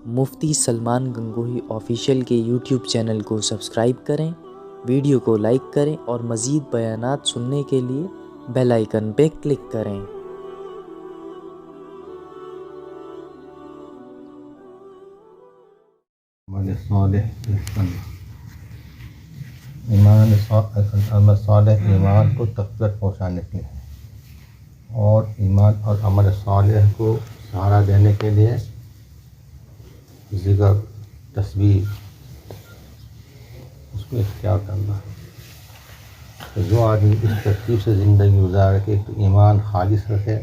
مفتی Salman Gangohi official کے YouTube channel کو subscribe کریں، ویڈیو کو لائک کریں اور مزید بیانات سننے کے لیے بیل آئیکن پہ کلک کریں۔ عمل صالح عمل صالح ایمان کو تقویت پہنچانے کے لیے اور ایمان اور عمل صالح کو سہارا دینے کے لیے ذکر تسبیح اس کو اختیار کرنا ہے۔ تو جو آدمی اس ترتیب سے زندگی گزارے کہ تو ایمان خالص رکھے،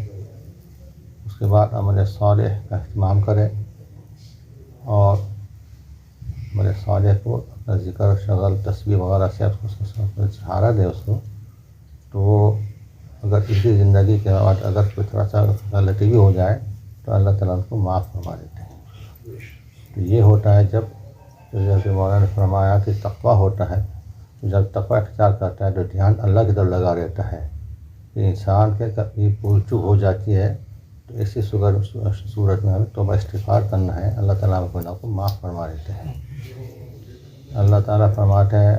اس کے بعد عمل صالح کا اہتمام کرے اور عمل صالح کو اپنا ذکر شغل تسبیح وغیرہ سے اس کو سہارا دے اس کو، تو وہ اگر اسی زندگی کے بعد اگر کوئی تھوڑا سا غلطی بھی ہو جائے تو اللہ تعالیٰ اس کو معاف فرما دیتے ہیں۔ تو یہ ہوتا ہے جب جیسے مولانا نے فرمایا کہ تقویٰ ہوتا ہے، تو جب تقویٰ اختیار کرتا ہے تو دھیان اللہ کی طرف لگا رہتا ہے کہ انسان کے کبھی بھول چوک ہو جاتی ہے تو ایسی صورت میں ہمیں توبہ استغفار کرنا ہے، اللہ تعالیٰ ہم گناہ کو معاف فرما دیتے ہیں۔ اللہ تعالیٰ فرماتے ہیں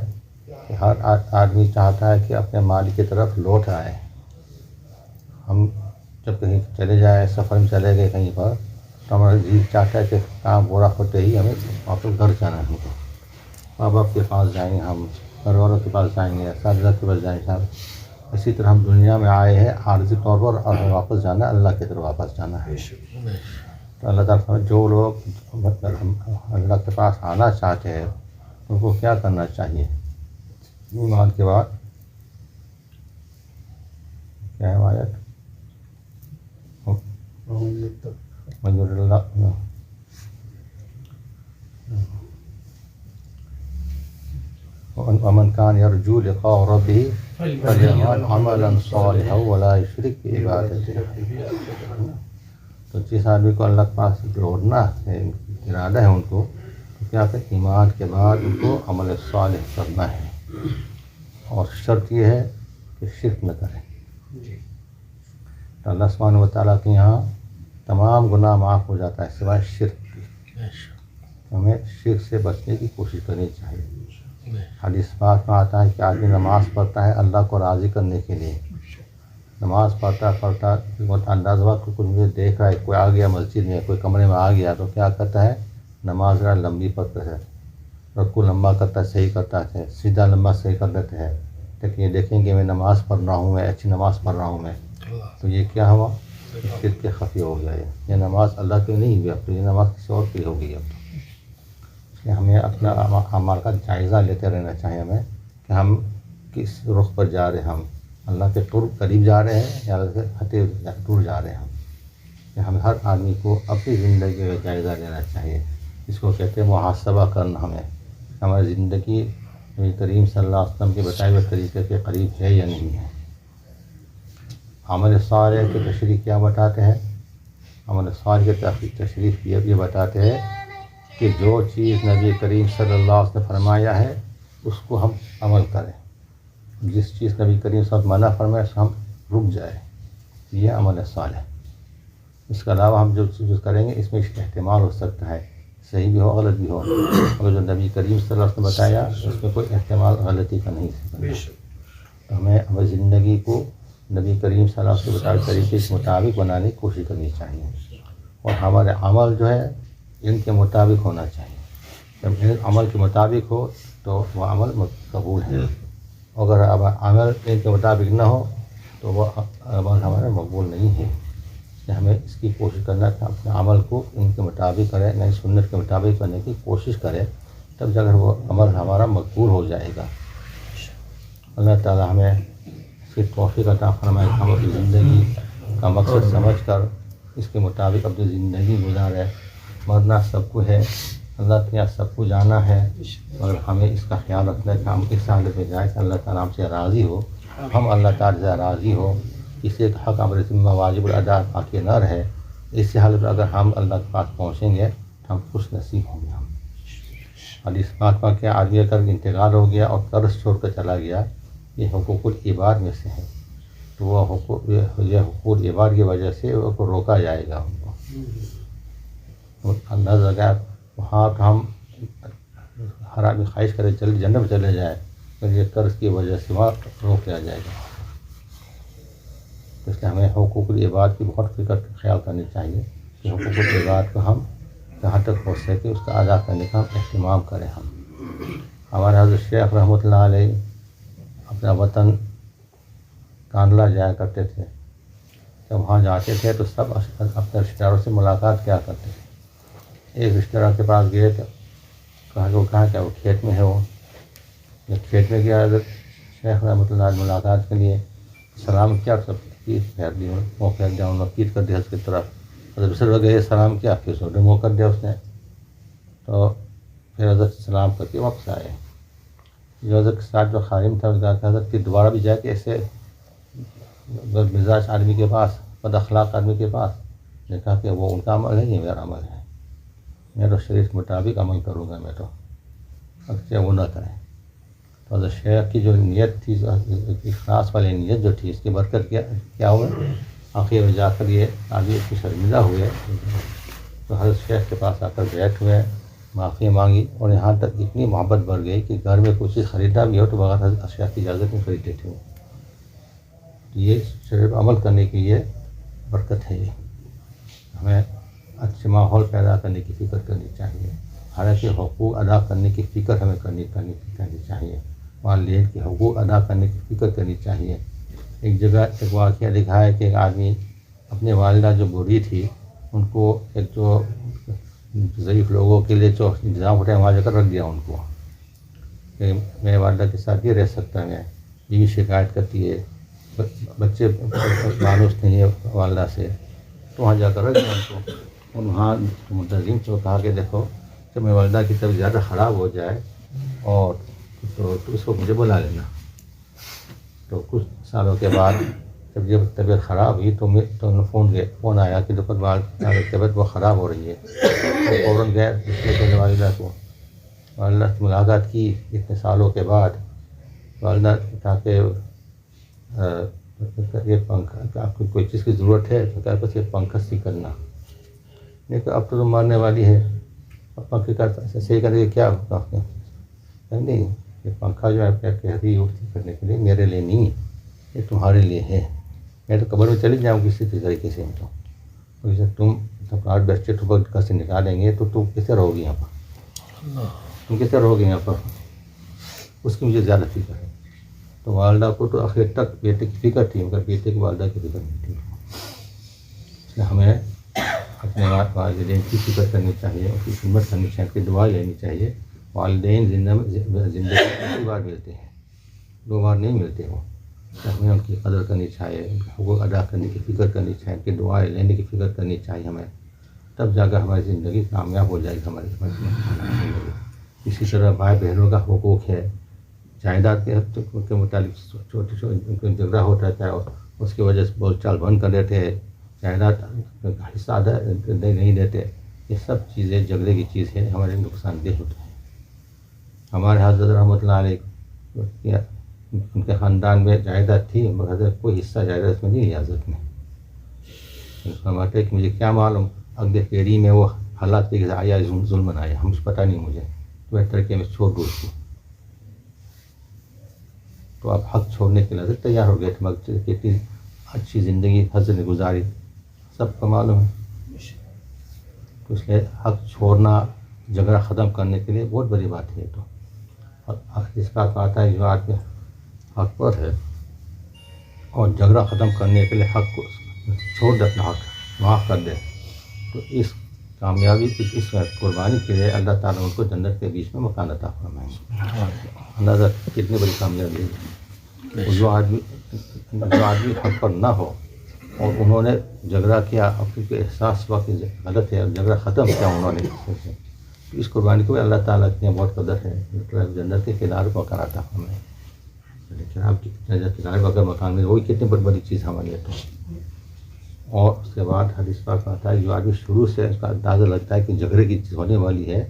کہ ہر آدمی چاہتا ہے کہ اپنے مالک کی طرف لوٹ آئے۔ ہم جب کہیں چلے جائیں، سفر میں چلے گئے کہیں پر، تو ہمارا جی چاہتا ہے کہ کام پورا ہوتے ہی ہمیں واپس گھر جانا ہے۔ ماں باپ کے پاس جائیں گے، ہم گھر والوں کے پاس جائیں گے، اساتذہ کے پاس جائیں گے۔ اسی طرح ہم دنیا میں آئے ہیں عارضی طور پر اور ہمیں واپس جانا ہے، اللہ کی طرف واپس جانا ہے۔ تو اللہ تعالیٰ فرماتے ہیں جو لوگ اللہ کے پاس آنا چاہتے ہیں ان کو کیا کرنا چاہیے؟ ایمان کے بعد کیا ہے آیت؟ منظور اللہ ومن كان يرجو لقاء ربه فليعمل عملا صالحا ولا يشرك بعبادته۔ تو جس آدمی کو اللہ کے پاس لوٹنا ہے، ارادہ ہے ان کو، تو کیا کہ ایمان کے بعد ان کو عمل صالح کرنا ہے، اور شرط یہ ہے کہ شرک نہ کریں۔ تو اللہ سبحانہ و تعالیٰ کے یہاں تمام گناہ معاف ہو جاتا ہے سوائے شرک کی۔ ہمیں شرک سے بچنے کی کوشش کرنی چاہیے۔ حدیث پاک میں آتا ہے کہ آدمی نماز پڑھتا ہے اللہ کو راضی کرنے کے لیے، نماز پڑھتا انداز ہوا کہ کوئی مجھے دیکھ رہا ہے، کوئی آ گیا مسجد میں، کوئی کمرے میں آ گیا، تو کیا کرتا ہے؟ نماز ذرا لمبی پڑھتا ہے، رکوع لمبا کرتا ہے، صحیح کرتا ہے، سیدھا لمبا صحیح کر دیتا ہے، لیکن یہ دیکھیں کہ میں نماز پڑھ رہا ہوں، میں اچھی نماز پڑھ رہا ہوں میں، تو یہ کیا ہوا؟ شرک کے خفی ہو گیا۔ یہ نماز اللہ کے نہیں ہوئی، اب تو یہ نماز کسی اور کی ہو گئی۔ اب تو ہمیں اپنا اعمال کا جائزہ لیتے رہنا چاہیے ہمیں کہ ہم کس رخ پر جا رہے ہیں، ہم اللہ کے قریب جا رہے ہیں یا اللہ سے ہٹے دور جا رہے ہیں کہ ہم ہر آدمی کو اپنی زندگی کا جائزہ لینا چاہیے۔ اس کو کہتے ہیں محاسبہ کرنا، ہمیں ہماری زندگی نبی کریم صلی اللہ علیہ وسلم کے بتائے ہوئے طریقے کے قریب ہے یا نہیں ہے۔ عمل صالح کی تشریح کیا بتاتے ہیں؟ عمل صالح کی تشریح یہ بتاتے ہیں کہ جو چیز نبی کریم صلی اللہ علیہ وسلم نے فرمایا ہے اس کو ہم عمل کریں، جس چیز نبی کریم صلی اللہ علیہ وسلم منع فرمایا اس ہم رک جائیں، یہ عمل صالح۔ اس کے علاوہ ہم جو چیز کریں گے اس میں احتمال ہو سکتا ہے صحیح بھی ہو غلط بھی ہو، مگر جو نبی کریم صلی اللہ علیہ وسلم نے بتایا اس میں کوئی احتمال غلطی کا نہیں ہے۔ تو ہمیں اپنی زندگی کو نبی کریم صلی اللہ علیہ وسلم کے بتائے طریقے کے مطابق بنانے کی کوشش کرنی چاہیے، اور ہمارے عمل جو ہے ان کے مطابق ہونا چاہیے۔ جب ان عمل کے مطابق ہو تو وہ عمل قبول ہے، اگر عمل ان کے مطابق نہ ہو تو وہ عمل ہمارا مقبول نہیں ہے۔ ہمیں اس کی کوشش کرنا کہ اپنے عمل کو ان کے مطابق کریں، نئی سنت کے مطابق کرنے کی کوشش کریں، تب جا کر وہ عمل ہمارا مقبول ہو جائے گا۔ اللہ تعالیٰ ہمیں اس کی توفیق عطا فرمائے، ہم اپنی زندگی کا مقصد سمجھ کر اس کے مطابق اپنی زندگی گزارے۔ مرنا سب کو ہے، اللہ کے یہاں سب کو جانا ہے، مگر ہمیں اس کا خیال رکھنا ہے کہ ہم اس حالت میں جائیں کہ اللہ تعالیٰ ہم سے راضی ہو، ہم اللہ تعالیٰ سے راضی ہو، کسی کا حق ہمارے ذمہ واجب الادا باقی نہ رہے۔ اس حالت میں اگر ہم اللہ کے پاس پہنچیں گے تو ہم خوش نصیب ہوں گے۔ ہم حدیث پاک میں کیا آدمی اگر انتقال ہو گیا اور قرض چھوڑ کر چلا گیا، یہ حقوق العباد میں سے ہے، تو وہ یہ حقوق العباد کی وجہ سے وہ کو روکا جائے گا ان کو۔ اندازہ لگایا وہاں تو ہم ہر آدمی خواہش کرے چل جنت میں چلے جائے، پھر یہ قرض کی وجہ سے وہاں روک لیا جائے گا. تو اس لیے ہمیں حقوق العباد کی بہت فکر خیال کرنی چاہیے کہ حقوق العباد کو ہم جہاں تک ہو سکے اس کا ادا کرنے کا ہم اہتمام کریں. ہمارے حضرت شیخ رحمۃ اللہ علیہ اپنا وطن کانڈلا جایا کرتے تھے. جب وہاں جاتے تھے تو سب اپنے رشتہ داروں سے ملاقات کیا کرتے تھے. ایک رشتہ دار کے پاس گئے تو کہا کہ وہ کھیت میں ہے. وہ جب کھیت میں گیا حضرت شیخ رحمۃ اللہ علیہ ملاقات کے لیے سلام کیا، سب پیٹ پھیر دی، منہ پھیر دیا، انہوں نے پیٹ کر دیا اس کی طرف. حضرت دوسرے گئے سلام کیا، پھر سوڈے منہ کر دیا اس نے. تو پھر حضرت سلام کر کے واپس آئے. جو حضرت کے ساتھ جو خادم تھا اس نے کہا حضرت کہ دوبارہ بھی جائے کہ ایسے بد مزاج آدمی کے پاس، بد اخلاق آدمی کے پاس؟ نے کہا کہ وہ ان کا عمل ہے، یہ میرا عمل ہے، میں تو شریعت کے مطابق عمل کروں گا، میں تو اچھا وہ نہ کریں. تو حضرت شیخ کی جو نیت تھی، اخلاص والی نیت جو تھی، اس کی برکت کیا ہوئے آخر میں جا کر یہ آدمی اس کی شرمندہ ہوئے. تو حضرت شیخ کے پاس آ کر بیٹھ ہوئے، معافی مانگی، اور یہاں تک اتنی محبت بڑھ گئی کہ گھر میں کوئی چیز خریدنا بھی ہو تو بغیر حضرت شیخ کی اجازت نہیں خریدتے تھے. یہ شریعت عمل کرنے کی یہ برکت ہے. یہ ہمیں اچھے ماحول پیدا کرنے کی فکر کرنی چاہیے. حالانکہ حقوق ادا کرنے کی فکر ہمیں کرنی چاہیے. والدین کے حقوق ادا کرنے کی فکر کرنی چاہیے. ایک جگہ ایک واقعہ لکھا ہے کہ ایک آدمی اپنے والدہ جو بوڑھی تھی ان کو ایک جو ضعیف لوگوں کے لیے جو انتظام ہوتا ہے وہاں جا کر رکھ دیا ان کو کہ میں والدہ کے ساتھ یہ رہ سکتا ہے. بیوی شکایت کرتی ہے، بچے مانوس نہیں ہے والدہ سے، تو وہاں جا کر رکھ دیا ان کو. اور وہاں منتظم سے کہا کہ دیکھو جب میں والدہ کی طبیعت زیادہ خراب ہو جائے اور تو اس کو مجھے بلا لینا. تو کچھ سالوں کے بعد جب یہ طبیعت خراب ہوئی تو فون آیا کہ دیکھو طبیعت بہت خراب ہو رہی ہے. تو فوراً گئے اس والدہ سے ملاقات کی اتنے سالوں کے بعد. والدہ کہا کہ یہ پنکھا آپ کو کوئی چیز کی ضرورت ہے؟ تو کہا بس یہ پنکھا صحیح کرنا. نہیں کہ اب تو تم مارنے والی ہے، اب پنکھے کا صحیح کرنے کے کیا ہوگا؟ نہیں، یہ پنکھا جو ہے کہہ رہی ہے ٹھیک کرنے کے لیے، میرے لیے نہیں، یہ تمہارے لیے ہے. میں تو قبر میں چلی جاؤں کسی طریقے سے. تو تم آٹھ بچے تو گھر سے نکالیں گے تو تم کیسے رہو گی یہاں پر؟ تم کیسے رہو گے یہاں پر؟ اس کی مجھے زیادہ فکر ہے. تو والدہ کو تو آخر تک بیٹے کی فکر تھی مگر بیٹے کی والدہ کی فکر نہیں تھی. اس لیے ہمیں اپنے والدین کی فکر کرنی چاہیے، ان کی خدمت کرنی چاہیے، ان کی دعا لینی چاہیے. والدین زندگی میں 2 بار ملتے ہیں، 2 بار نہیں ملتے. وہ ہمیں ان کی قدر کرنی چاہیے، ان کے حقوق ادا کرنے کی فکر کرنی چاہیے، ان کی دعائیں لینے کی فکر کرنی چاہیے ہمیں. تب جا کر ہماری زندگی کامیاب ہو جائے گی. ہماری زندگی اسی طرح بھائی بہنوں کا حقوق ہے. جائیداد کے متعلق چھوٹے چھوٹے جھگڑا ہوتا ہے، اس کی وجہ سے بول چال بند کر دیتے ہیں، جائیداد کا حصہ آدھا نہیں دیتے. یہ سب چیزیں جھگڑے کی چیز ہے، ہمارے نقصان دہ ہوتے ہیں. ہمارے حضرت رحمۃ اللہ علیہ ان کے خاندان میں جائیداد تھی مگر حضرت کوئی حصہ جائیداد اس میں نہیں لیا. حضرت نے فرماتے کہ مجھے کیا معلوم اگلے پیڑھی میں وہ حالات کے آیا ظلم آیا، ہم پتہ نہیں مجھے، تو بہتر کہ میں چھوڑ دوں اس کو. تو آپ حق چھوڑنے کے لیے تیار ہو گئے تھے مگر کتنی اچھی زندگی حضرت نے گزاری سب کا معلوم ہے. تو اس لیے حق چھوڑنا جھگڑا ختم کرنے کے لیے بہت بڑی بات ہے. تو اس کا کہتا ہے جو آدمی حق پر ہے اور جھگڑا ختم کرنے کے لیے حق کو چھوڑ دے، اپنا حق معاف کر دے، تو اس کامیابی اس قربانی کے لیے اللہ تعالیٰ ان کو جنت کے بیچ میں مکان عطا فرمائیں گے. اندازہ کتنی بڑی کامیابی ہے. جو آدمی حق پر نہ ہو اور انہوں نے جھگڑا کیا، اب کیونکہ احساس ہوا کہ غلط ہے، جھگڑا ختم کیا انہوں نے، اس قربانی کو بھی اللہ تعالیٰ کی بہت قدر ہے. جنت کے کنارے پر مکان عطا فرمائیں. لیکن آپ کی کنارے پر اگر مکان میں وہی کتنی بڑی چیز ہمارے لیے. تو اور اس کے بعد حدیث پاک میں آتا ہے جو آدمی شروع سے اس کا اندازہ لگتا ہے کہ جھگڑے کی چیز ہونے والی ہے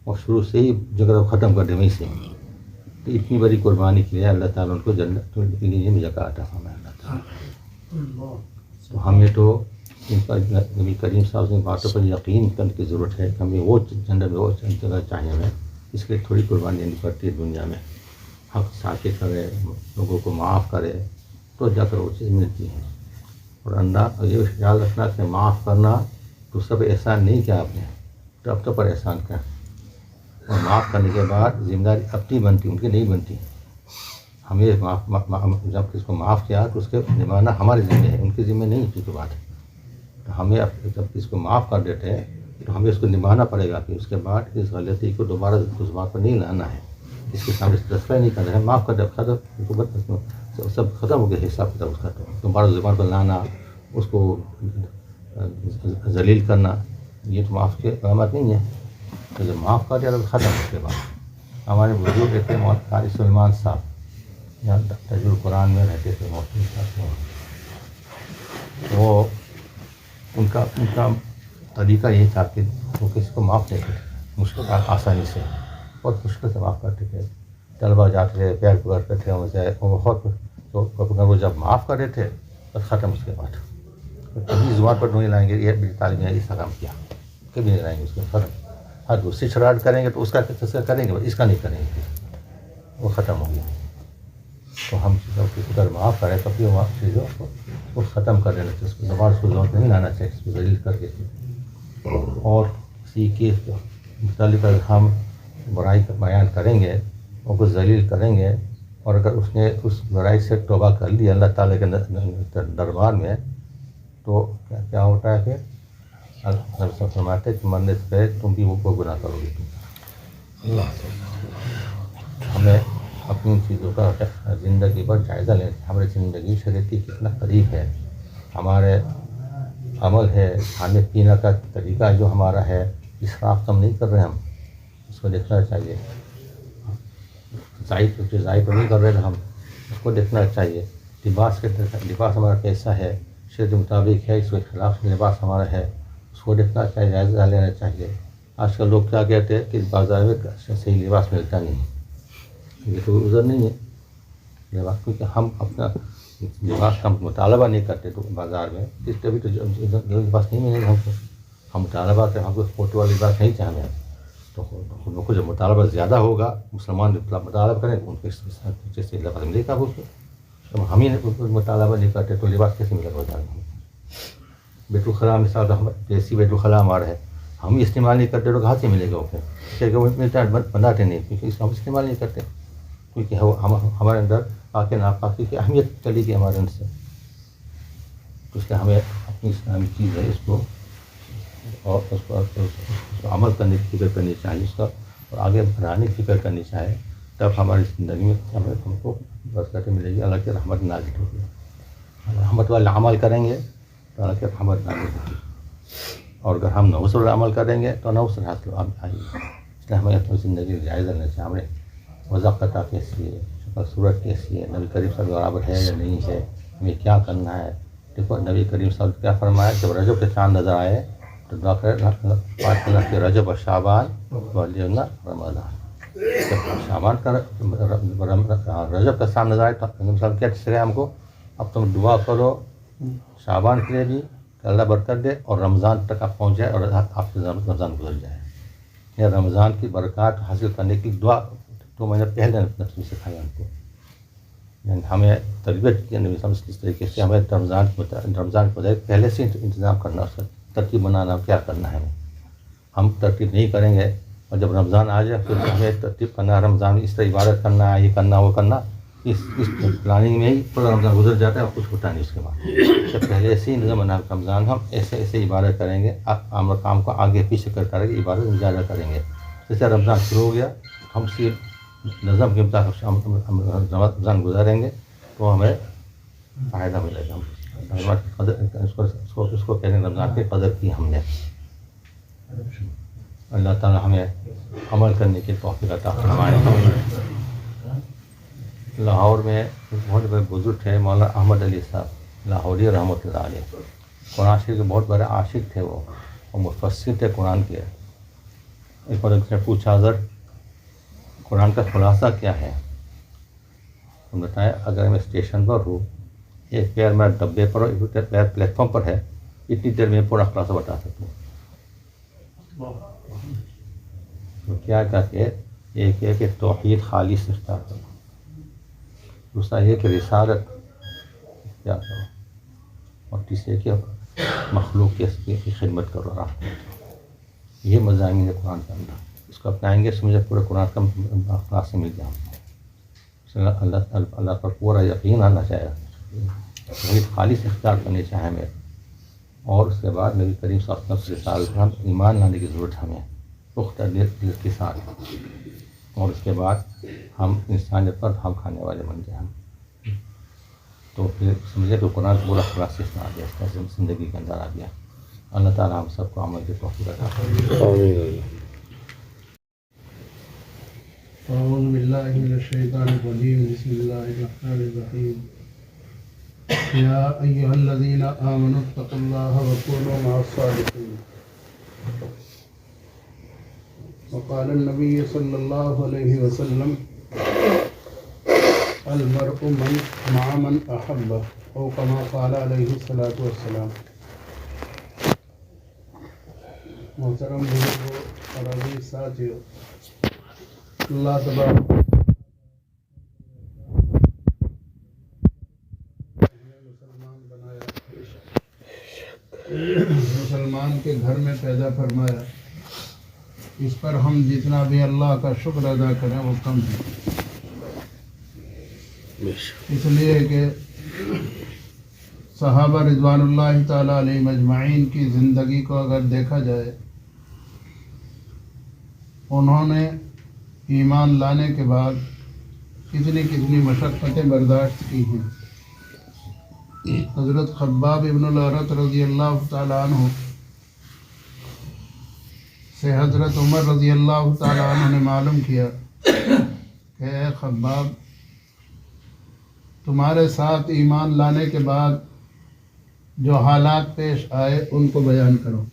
اور شروع سے ہی جھگڑا ختم کر دے وہیں سے، تو اتنی بڑی قربانی کے لیے اللہ تعالیٰ ان کو جنت کے لیے جگہ عطا فرمائے. اللہ تعالیٰ تو ہمیں تو ان پر نبی کریم صاحب کی باتوں پر یقین کرنے کی ضرورت ہے کہ ہمیں وہ جنت میں وہ جگہ چاہیے ہمیں، اس کے لیے تھوڑی قربانی دینی پڑتی ہے دنیا میں، حق ساکت کرے، لوگوں کو معاف کرے تو جا کر وہ چیز ملتی ہے۔ اور انداز یہ خیال رکھنا کہ معاف کرنا دوسرے پر احسان نہیں کیا آپ نے، تو اب تو پر احسان کیا، اور معاف کرنے کے بعد ذمہ داری اپنی بنتی، ان کی نہیں بنتی۔ ہمیں جب کس کو معاف کیا تو اس کے نبھانا ہمارے ذمہ ہے، ان کے ذمہ نہیں ہے کی بات ہے۔ تو ہمیں جب کس کو معاف کر دیتے ہیں تو ہمیں اس کو نبھانا پڑے گا کہ اس کے بعد اس غلطی کو دوبارہ اس بات پر نہیں لانا ہے، اس کے سامنے تذکرہ نہیں کرنا ہے، معاف کر دے، ختم، سب ختم ہو گیا حساب کتاب اس کا، تو دوبارہ زبان پر لانا، اس کو ذلیل کرنا، یہ تو معاف کی علامت نہیں ہے۔ تو جب معاف کر دیا تو ختم، اس کے بعد ہمارے بزرگ تھے قاری سلیمان صاحب، یہاں تجوید قرآن میں رہتے تھے، محسن صاحب، وہ ان کا طریقہ یہی تھا کہ وہ کسی کو معاف نہیں کرتے، مشکل آسانی سے، بہت مشکل سے معاف کرتے تھے۔ طلبا جاتے تھے، پیر پکڑتے تھے، وہ بہت وہ جب معاف کرتے تھے بس ختم، اس کے بعد کبھی زبان پر نہیں لائیں گے یہ میری تعلیم نے ایسا کام کیا، کبھی نہیں لائیں گے اس کے ختم۔ ہر دوسری شرارت کریں گے تو اس کا تذکرہ کریں گے، اس کا نہیں کریں گے، وہ ختم ہو گیا۔ تو ہم چیزوں کی اگر معاف کریں تو پھر وہ چیزوں کو ختم کر دینا چاہیے، اس کو دوبارہ اس کو ضرورت نہیں لانا چاہیے، اس کو ذلیل کر کے۔ اور کسی کے متعلق اگر ہم برائی کا بیان کریں گے، ان کو ذلیل کریں گے، اور اگر اس نے اس برائی سے توبہ کر لی اللہ تعالیٰ کے دربار میں، تو کیا ہوتا ہے کہ اللہ فرماتے کہ مرنے سے پہلے تم بھی وہ گناہ کرو گے۔ ہمیں اپنی چیزوں کا زندگی پر جائزہ لینا چاہیے، ہماری زندگی شریعت کی کتنا قریب ہے، ہمارے عمل ہے، کھانے پینے کا طریقہ جو ہمارا ہے، اسراف کم نہیں کر رہے ہم، اس کو دیکھنا چاہیے، ضائع تو نہیں کر رہے ہم، اس کو دیکھنا چاہیے۔ لباس ہمارا کیسا ہے، شریعت کے مطابق ہے، اس کے خلاف لباس ہمارا ہے، اس کو دیکھنا چاہیے، جائزہ لینا چاہیے۔ آج کل لوگ کیا کہتے ہیں کہ بازار میں صحیح لباس ملتا نہیں، یہ تو عذر نہیں ہے لباس، کیونکہ ہم اپنا لباس کا مطالبہ نہیں کرتے تو بازار میں اس طبی تو لباس نہیں ملے گا ہم کو، ہم مطالبہ کریں، ہم کو فوٹو والا لباس نہیں چاہتے، تو ان لوگوں کو جب مطالبہ زیادہ ہوگا، مسلمان مطالبہ کریں ان کو جیسے لباس ملے گا، جب ہم ہی مطالبہ نہیں کرتے تو لباس کیسے ملے گا بازار میں؟ بیت الخلاء مثال جیسی بیت الخلاء ہمارا ہے، ہم استعمال نہیں کرتے تو کہاں سے ملے گا وہ پھر ملتا ہے، بناتے نہیں، کیونکہ ہم استعمال نہیں کرتے، کیونکہ ہمارے اندر پاک ناپاکی کی اہمیت چلی گئی ہمارے اندر سے، تو اس لیے ہمیں اپنی اسلامی چیز ہے اس کو اور اس کو عمل کرنے کی فکر کرنی چاہیے، اس کا اور آگے بڑھانے کی فکر کرنی چاہیے، تب ہماری زندگی میں ہم کو برکت ملے گی، اللہ کی رحمت نازل ہوگی۔ رحمت والے عمل کریں گے تو اللہ کی رحمت نازل ہوگی، اور اگر ہم نحوس والے عمل کریں گے تو نحوس حاصل آئے گی۔ اس لیے ہمیں اپنی زندگی کا جائزہ لینا چاہیے، ہمیں وضاقت کیسی ہے، شکل صورت کیسی ہے، نبی کریم صلی اللہ علیہ وسلم ہے یا نہیں ہے، ہمیں کیا کرنا ہے۔ دیکھو نبی کریم صلی اللہ علیہ وسلم کیا فرمایا، جب رجب کے چاند نظر آئے تو دعا کریں کہ رجب و شعبان وبلغنا رمضان۔ جب شعبان کا رجب کا چاند نظر آئے تو نبی صلی اللہ علیہ وسلم کیا سکھایا ہم کو، اب تم دعا کرو شعبان کے لیے بھی کہ اللہ برکت دے، اور رمضان تک آپ پہنچ جائے اور آپ سے رمضان گزر جائے، یا رمضان کی برکات حاصل کرنے کی دعا 2 مہینے پہلے نبی سکھایا ہم کو، یعنی ہمیں تربیت کی نبی صلی اللہ علیہ وسلم، اس طریقے سے ہمیں رمضان کو پہلے سے انتظام کرنا، اس کا ترتیب بنانا، کیا کرنا ہے ہم ترتیب نہیں کریں گے، اور جب رمضان آ جائے پھر ہمیں ترتیب کرنا، رمضان میں اس طرح عبادت کرنا ہے، یہ کرنا وہ کرنا، اس پلاننگ میں ہی پورا رمضان گزر جاتا ہے اور کچھ ہوتا نہیں اس کے بعد۔ جب پہلے ایسے ہی نظم بنا رمضان ہم ایسے عبادت کریں گے، عام کام کو آگے پیچھے کرتے رہیں گے، عبادت زیادہ کریں گے۔ جیسے رمضان شروع ہو گیا ہم صرف نظم کے مطابق رمضان گزاریں گے تو ہمیں فائدہ ملے گا، اس کو کہنے رمضان کی قدر کی ہم نے۔ اللہ تعالیٰ ہمیں عمل کرنے کی توفیق عطا فرمائے۔ لاہور میں بہت بڑے بزرگ تھے مولانا احمد علی صاحب لاہوری رحمۃ اللہ علیہ، قرآن شریف کے بہت بڑے عاشق تھے، وہ مفسر تھے قرآن کے۔ ایک بار سے پوچھا حضرت قرآن کا خلاصہ کیا ہے؟ ہم بتائیں اگر میں اسٹیشن پر ہوں، ایک پیر میرا ڈبے پر اور ایک پیر پلیٹ فارم پر ہے، اتنی دیر میں پورا خلاصہ بتا سکوں. تو کیا کہ ایک ہے کہ توحید خالص اختیار کرو، دوسرا یہ کہ رسالت اختیار کرو، اور تیسرے کہ مخلوق کی خدمت کرو، راہ کرو. یہ مضامین ہے قرآن کے اندر. اس کو اپنائیں گے سمجھے پورے قرآن کا خلاصہ مل جائے. اللہ پر پورا یقین آنا چاہیے، توحید خالص اختیار کرنی چاہے ہمیں. اور اس کے بعد نبی کریم صلی اللہ علیہ وسلم رسالت پر ہم ایمان لانے کی ضرورت ہمیں پختہ دل کے ساتھ. اور اس کے بعد ہم انسانیت پر ہم کھانے والے بن جائیں. تو پھر سمجھے کہ قرآن پورا خلاصہ اس میں آ گیا، اس کا زندگی کے اندر آ گیا. اللہ تعالیٰ ہم سب کو عمل کی توفیق عطا فرمائے. اعوذ باللہ من الشیطان الرجیم. بسم اللہ الرحمن الرحیم. یا ایھا الذین آمنوا اتقوا اللہ وکونوا مع الصادقین. وقال النبی صلی اللہ علیہ وسلم المرء مع من احب او کما قال علیہ الصلاۃ والسلام. محترم بزرگوں اور عزیز ساتھیو، اللہ تبارک مسلمان بنایا، مسلمان کے گھر میں پیدا فرمایا. اس پر ہم جتنا بھی اللہ کا شکر ادا کریں وہ کم ہے. اس لیے کہ صحابہ رضوان اللہ تعالیٰ علیہ مجمعین کی زندگی کو اگر دیکھا جائے، انہوں نے ایمان لانے کے بعد کتنی مشقتیں برداشت کی ہیں. حضرت خباب ابن الارت رضی اللہ تعالیٰ عنہ سے حضرت عمر رضی اللہ تعالیٰ عنہ نے معلوم کیا کہ اے خباب، تمہارے ساتھ ایمان لانے کے بعد جو حالات پیش آئے ان کو بیان کرو.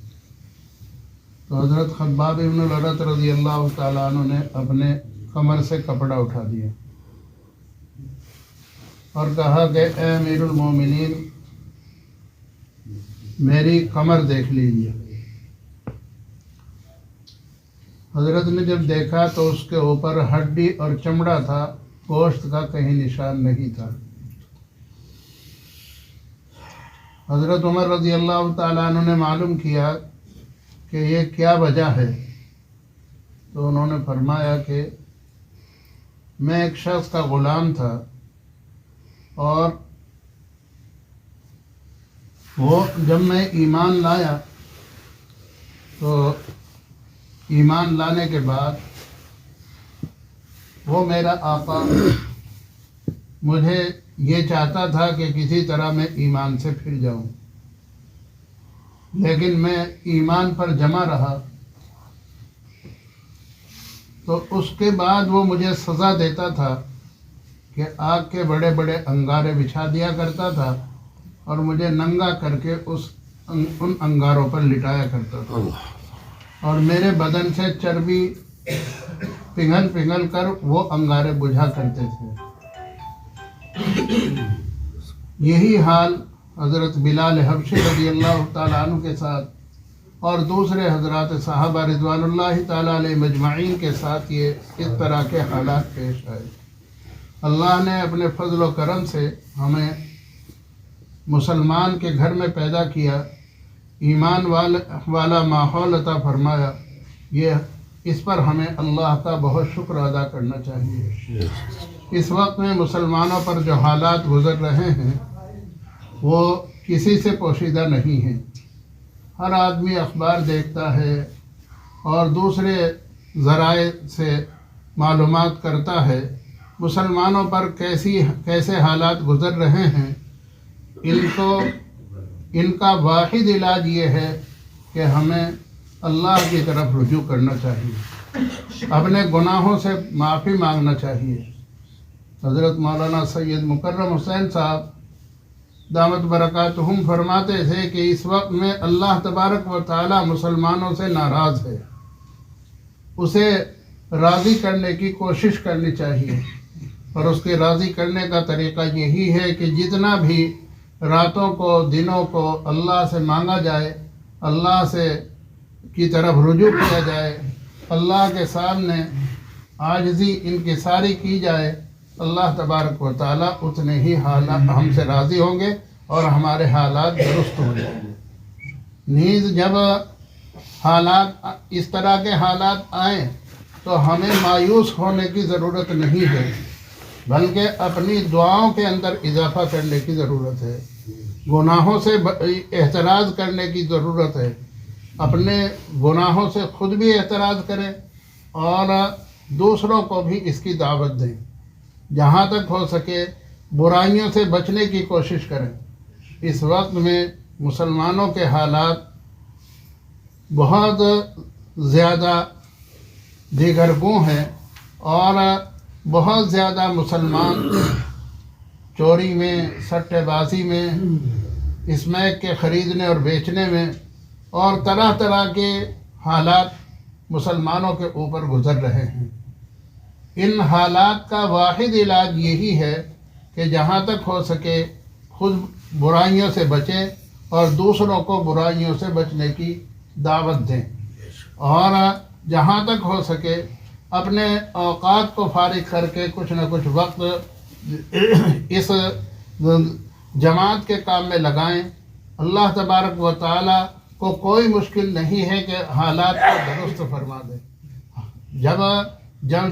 تو حضرت خباب ابن الارت رضی اللہ تعالیٰ عنہ نے اپنے کمر سے کپڑا اٹھا دیا اور کہا کہ اے امیر المومنین، میری کمر دیکھ لیجیے. حضرت نے جب دیکھا تو اس کے اوپر ہڈی اور چمڑا تھا، گوشت کا کہیں نشان نہیں تھا. حضرت عمر رضی اللہ تعالیٰ عنہ نے معلوم کیا کہ یہ کیا وجہ ہے. تو انہوں نے فرمایا کہ میں ایک شخص کا غلام تھا، اور وہ جب میں ایمان لایا تو ایمان لانے کے بعد وہ میرا آقا مجھے یہ چاہتا تھا کہ کسی طرح میں ایمان سے پھر جاؤں، لیکن میں ایمان پر جمع رہا. تو اس کے بعد وہ مجھے سزا دیتا تھا کہ آگ کے بڑے بڑے انگارے بچھا دیا کرتا تھا اور مجھے ننگا کر کے ان انگاروں پر لٹایا کرتا تھا، اور میرے بدن سے چربی پگھل کر وہ انگارے بجھا کرتے تھے. یہی حال حضرت بلال حبشی رضی اللہ تعالیٰ عنہ کے ساتھ اور دوسرے حضرات صحابہ رضوان اللہ تعالیٰ علیہ مجمعین کے ساتھ یہ اس طرح کے حالات پیش آئے. اللہ نے اپنے فضل و کرم سے ہمیں مسلمان کے گھر میں پیدا کیا، ایمان والا ماحول عطا فرمایا. اس پر ہمیں اللہ کا بہت شکر ادا کرنا چاہیے. اس وقت میں مسلمانوں پر جو حالات گزر رہے ہیں وہ کسی سے پوشیدہ نہیں ہیں. ہر آدمی اخبار دیکھتا ہے اور دوسرے ذرائع سے معلومات کرتا ہے مسلمانوں پر کیسے حالات گزر رہے ہیں. ان کا واحد علاج یہ ہے کہ ہمیں اللہ کی طرف رجوع کرنا چاہیے، اپنے گناہوں سے معافی مانگنا چاہیے. حضرت مولانا سید مکرم حسین صاحب دامت برکاتہم فرماتے تھے کہ اس وقت میں اللہ تبارک و تعالی مسلمانوں سے ناراض ہے، اسے راضی کرنے کی کوشش کرنی چاہیے. اور اس کے راضی کرنے کا طریقہ یہی ہے کہ جتنا بھی راتوں کو دنوں کو اللہ سے مانگا جائے، اللہ سے کی طرف رجوع کیا جائے، اللہ کے سامنے عاجزی انکساری کی جائے، اللہ تبارک و تعالیٰ اتنے ہی حالات ہم سے راضی ہوں گے اور ہمارے حالات درست ہو جائیں گے۔ نیز جب حالات اس طرح کے حالات آئیں تو ہمیں مایوس ہونے کی ضرورت نہیں ہے، بلکہ اپنی دعاؤں کے اندر اضافہ کرنے کی ضرورت ہے، گناہوں سے احتراز کرنے کی ضرورت ہے، اپنے گناہوں سے خود بھی احتراز کریں اور دوسروں کو بھی اس کی دعوت دیں، جہاں تک ہو سکے برائیوں سے بچنے کی کوشش کریں۔ اس وقت میں مسلمانوں کے حالات بہت زیادہ دیگر گوں ہیں اور بہت زیادہ مسلمان چوری میں، سٹے بازی میں، اسمیک کے خریدنے اور بیچنے میں اور طرح طرح کے حالات مسلمانوں کے اوپر گزر رہے ہیں۔ ان حالات کا واحد علاج یہی ہے کہ جہاں تک ہو سکے خود برائیوں سے بچیں اور دوسروں کو برائیوں سے بچنے کی دعوت دیں، اور جہاں تک ہو سکے اپنے اوقات کو فارغ کر کے کچھ نہ کچھ وقت اس جماعت کے کام میں لگائیں۔ اللہ تبارک و تعالیٰ کو کوئی مشکل نہیں ہے کہ حالات کو درست فرما دے۔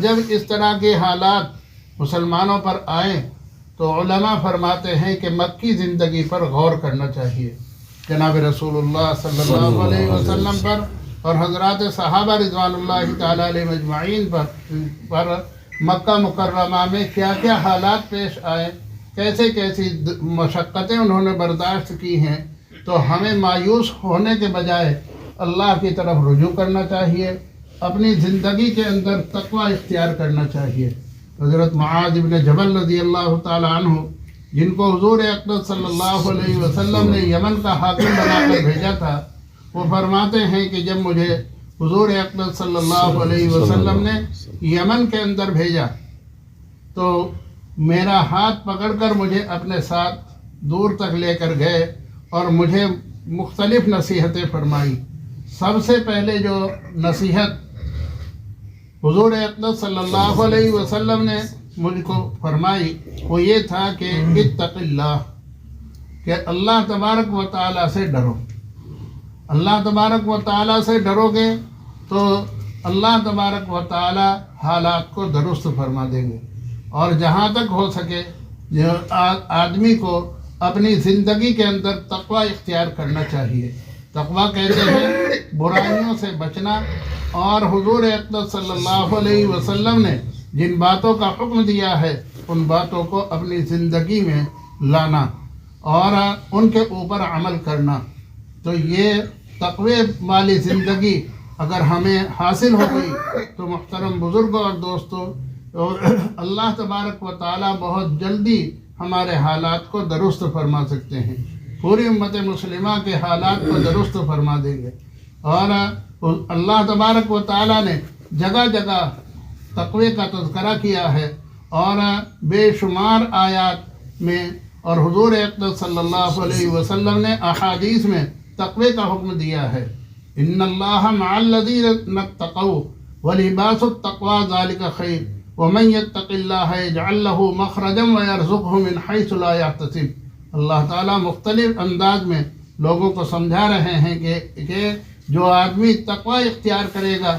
جب اس طرح کے حالات مسلمانوں پر آئیں تو علماء فرماتے ہیں کہ مکی زندگی پر غور کرنا چاہیے، جناب رسول اللہ صلی اللہ علیہ وسلم پر اور حضرات صحابہ رضوان اللہ تعالیٰ علیہ مجمعین پر مکہ مکرمہ میں کیا کیا حالات پیش آئے، کیسی مشقتیں انہوں نے برداشت کی ہیں، تو ہمیں مایوس ہونے کے بجائے اللہ کی طرف رجوع کرنا چاہیے، اپنی زندگی کے اندر تقوی اختیار کرنا چاہیے۔ حضرت معاذ بن جبل رضی اللہ تعالیٰ عنہ، جن کو حضور اقدس صلی اللہ علیہ وسلم نے یمن کا حاکم بنا کر بھیجا تھا، وہ فرماتے ہیں کہ جب مجھے حضور اقدس صلی اللہ علیہ وسلم نے یمن کے اندر بھیجا تو میرا ہاتھ پکڑ کر مجھے اپنے ساتھ دور تک لے کر گئے اور مجھے مختلف نصیحتیں فرمائی۔ سب سے پہلے جو نصیحت حضور اقدس صلی اللہ علیہ وسلم نے مجھ کو فرمائی وہ یہ تھا کہ اتق اللہ، کہ اللہ تبارک و تعالیٰ سے ڈرو۔ اللہ تبارک و تعالیٰ سے ڈرو گے تو اللہ تبارک و تعالیٰ حالات کو درست فرما دیں گے۔ اور جہاں تک ہو سکے آدمی کو اپنی زندگی کے اندر تقوی اختیار کرنا چاہیے۔ تقوی کہتے ہیں برائیوں سے بچنا، اور حضور اقدس صلی اللہ علیہ وسلم نے جن باتوں کا حکم دیا ہے ان باتوں کو اپنی زندگی میں لانا اور ان کے اوپر عمل کرنا۔ تو یہ تقوی والی زندگی اگر ہمیں حاصل ہو گئی تو محترم بزرگوں اور دوستوں، اللہ تبارک و تعالیٰ بہت جلدی ہمارے حالات کو درست فرما سکتے ہیں، پوری امت مسلمہ کے حالات کو درست فرما دیں گے۔ اور اللہ تبارک و تعالیٰ نے جگہ جگہ تقوی کا تذکرہ کیا ہے اور بے شمار آیات میں، اور حضور اقدس صلی اللہ علیہ وسلم نے احادیث میں تقوی کا حکم دیا ہے۔ ان اللہ مع الذین اتقوا ولباس التقوی ذلک خیر ومن یتق اللہ یجعل له مخرجا ویرزقه من حیث لا یحتسب۔ اللہ تعالیٰ مختلف انداز میں لوگوں کو سمجھا رہے ہیں کہ جو آدمی تقوی اختیار کرے گا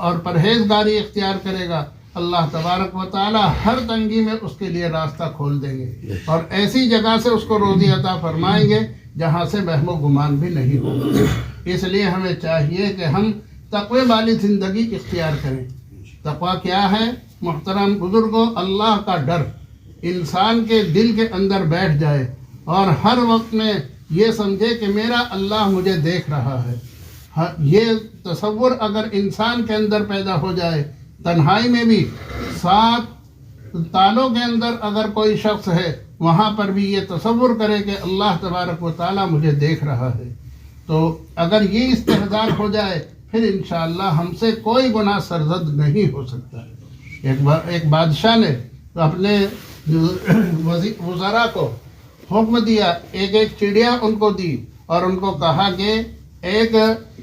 اور پرہیزگاری اختیار کرے گا، اللہ تبارک و تعالیٰ ہر تنگی میں اس کے لیے راستہ کھول دیں گے اور ایسی جگہ سے اس کو روزی عطا فرمائیں گے جہاں سے وہم و گمان بھی نہیں ہوگا۔ اس لیے ہمیں چاہیے کہ ہم تقوی والی زندگی اختیار کریں۔ تقوی کیا ہے محترم بزرگوں؟ اللہ کا ڈر انسان کے دل کے اندر بیٹھ جائے اور ہر وقت میں یہ سمجھے کہ میرا اللہ مجھے دیکھ رہا ہے۔ یہ تصور اگر انسان کے اندر پیدا ہو جائے، تنہائی میں بھی 7 تالوں کے اندر اگر کوئی شخص ہے وہاں پر بھی یہ تصور کرے کہ اللہ تبارک و تعالیٰ مجھے دیکھ رہا ہے، تو اگر یہ استحضار ہو جائے پھر انشاءاللہ ہم سے کوئی گناہ سرزد نہیں ہو سکتا۔ ایک بادشاہ نے اپنے وزراء کو حکم دیا، ایک ایک چڑیا ان کو دی اور ان کو کہا کہ ایک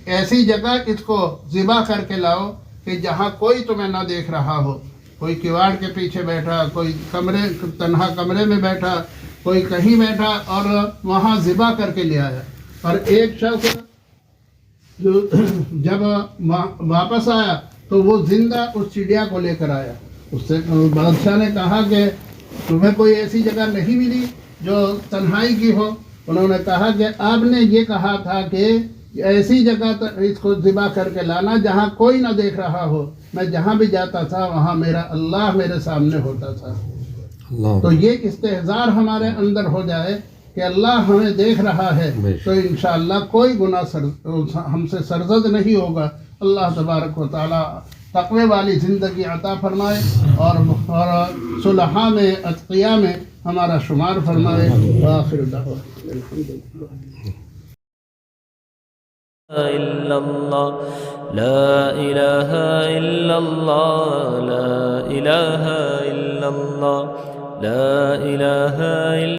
ایسی جگہ اس کو ذبح کر کے لاؤ کہ جہاں کوئی تمہیں نہ دیکھ رہا ہو، کوئی کواڑ کے پیچھے بیٹھا، کوئی تنہا کمرے میں بیٹھا، کوئی کہیں بیٹھا، اور وہاں ذبح کر کے لے آیا۔ اور ایک شخص جب واپس آیا تو وہ زندہ اس چڑیا کو لے کر آیا۔ اس سے بادشاہ نے کہا کہ تمہیں کوئی ایسی جگہ نہیں ملی جو تنہائی کی ہو؟ انہوں نے کہا کہ آپ نے یہ کہا تھا کہ ایسی جگہ اس کو ذبح کر کے لانا جہاں کوئی نہ دیکھ رہا ہو، میں جہاں بھی جاتا تھا وہاں میرا اللہ میرے سامنے ہوتا تھا۔ تو یہ استحضار ہمارے اندر ہو جائے کہ اللہ ہمیں دیکھ رہا ہے تو انشاءاللہ کوئی گناہ ہم سے سرزد نہیں ہوگا۔ اللہ تبارک و تعالی تقوی والی زندگی عطا فرمائے اور صلحاء میں اتقیاء میں ہمارا شمار فرمائے۔ وآخر دعوانا الحمدللہ۔ إلا الله لا إله إلا الله لا إله إلا الله لا إله إلا